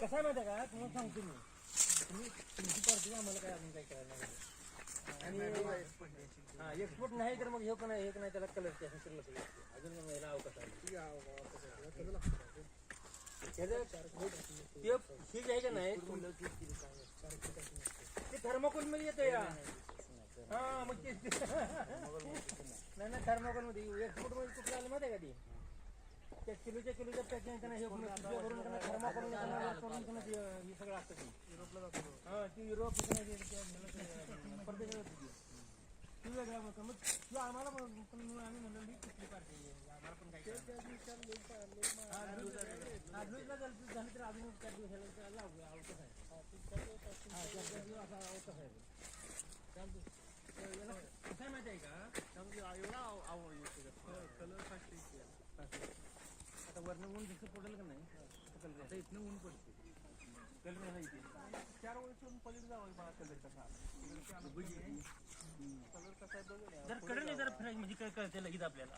कसं आहे माहिती आहे का, तुम्हाला सांगतो मी, तुम्ही तुमची पार्टी आम्हाला काय अजून काही करायला नाही. आणि हा एक्सपोर्ट नाही तर मग हे पण आहे, एक नाही त्याला कलर अजून याला अवकाश आहे. हे जे आहे का नाही ते थर्माकोल मध्ये येतं या. हा मग ते नाही नाही थर्माकोल मध्ये एक्सपोर्ट मध्ये कुठलं आलं माहिती आहे का ते, त्या किलोच्या पॅकिंग त्यांना हे करून थर्माकोल करून हे सगळं असतं ते युरोपला जातो. हा ती युरोप परदेशात होती ती वेगळ्या मग तुला आम्हाला पण आम्ही म्हणलो मी कुठली पार्टी आम्हाला पण काय झालं तर अजून 4 दिवसाला लागू आवडतच आहे. कसं माहिती आहे का, एवढा आवड कलर आता वरण ऊन जसं पडेल का नाही कलर आता इथनं ऊन पडते कलर नाही इथे 4 वर्षातून पलीकडे जावं बघा कलर कसा कलर कसा आहे बघ जर कडे नाही जर फ्रेश म्हणजे काय कळते लगेच आपल्याला